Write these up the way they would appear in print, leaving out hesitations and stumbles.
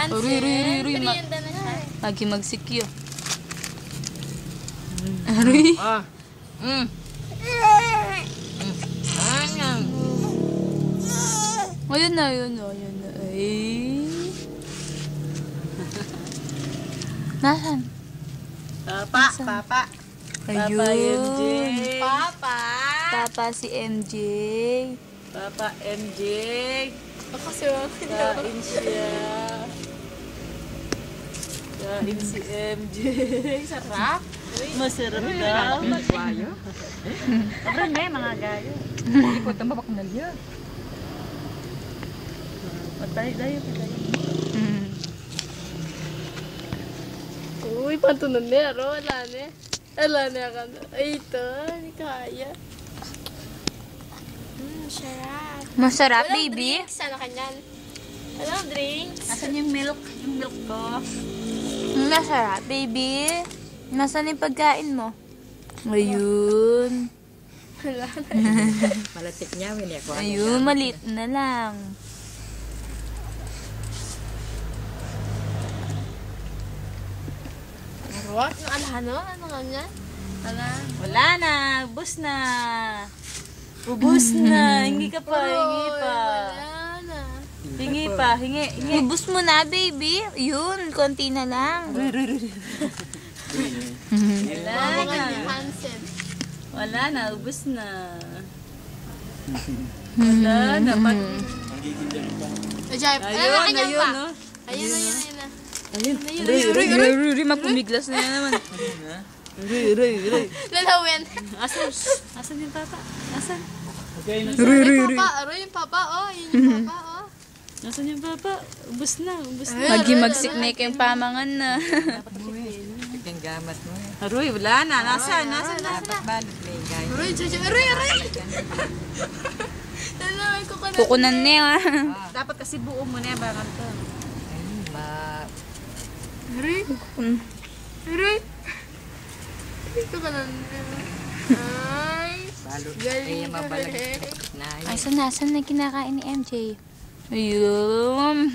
Hansel. Ruy. Merienda na siya. Lagi magsikyo. Ruy. Ayun na. Ay. Nasaan? Papa. Ayun. Papa Si MJ. Papa MJ. kasi Kain siya. Kain si MJ. Sarap. Masarap daw. Magwayo. Abran may mga gayo. Ikot ang babak na liya. Patay. Uy, pantunan niya, Ro. Wala na ka na. Ay, ito. Hindi kaya. Sarap. Masarap, Walang baby. drinks. Ano kanyan? Walang drinks. Asan yung milk? Yung milk ko. Masarap, baby. Nasaan yung pagkain mo? Ayun. Wala na. Malatik niya. Ayun, maliit na lang. What? Ano? Ano kanyan? Wala na. Ubus na. Hingi pa. Wala na. Hingi. Ubus mo na, baby. Yun, konti na lang. Mga ni Hansel. Wala na. Ubus na. Wala na. Ayun, no? Ayun na. Ruy, magpumiglas na yan naman. Lalawin. Asan yung papa? Asan? Ruy. Yung papa, oh. Yun yung papa, oh. Asan yung papa? Ubus na. Lagi magsiknik yung pamangan na. Yung gamat mo eh. Aroy, wala na. Nasaan? Dapat balot na yung gayo. Aroy. Lalawin ko ka na. Kukunan niya. Dapat kasi buo mo na yung bangal to. Aroy. Ito ka na. Ay. Galing ka. Ay, saan na kinakain ni MJ? Ayun.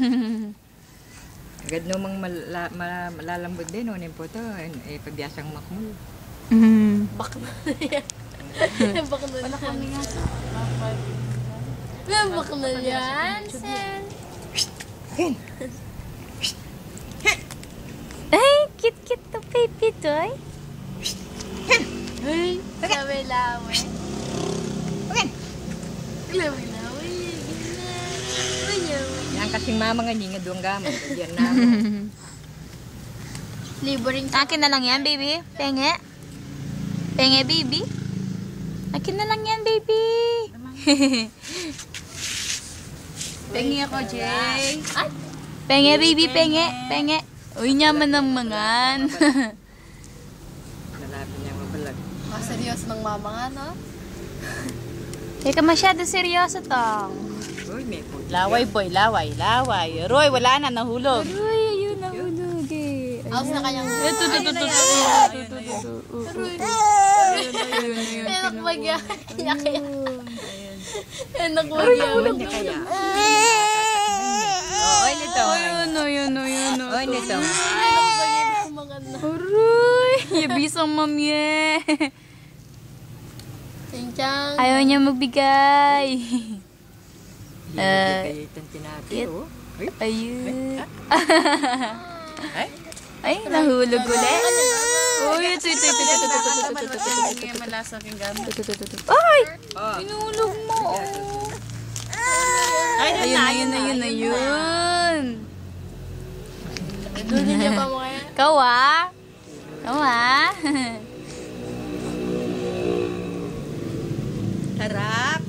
Agad namang malalambot din. Ano po ito? Pabiyasang makmul. Bakna yan. Bakna yan. Bakna yan. Ay, cute to baby toy. Ay, lawi-lawi. Lawi-lawi. Yan kasing mama nga nga doon gamot. Diyan namin. Liboring Akin na lang yan, baby. Penge, baby. Akin na lang yan, baby. Pengi ako, Jay. Ay! Penge, baby, penge. Uy, nyaman ng mangan. Nalapin niya mabalag. Seryoso ng mama nga, no? Teka, masyado seryoso tong. Uy, may puti. Laway, boy, laway. Roy, wala na, nahulog. Roy, ayun, nahulog eh. House na kanyang... Ito. Enak bagya. Enak bagya. Hindi kaya. Oy, nito. Ayun. Oy, nito. Enak bagya. Kumaganda. Roy, yabisang mamye. Ching-chang. Ayaw niya magbigay. Kayo itong tinapi, oh. Ayun. Ay? Ay, nahulog ulit. Uy, ito. Malasak yung gamot. Ay! Oh. Inulog mo. Ay, Ayun. Dunin niya pa mo kaya? Ikaw ah. Harap.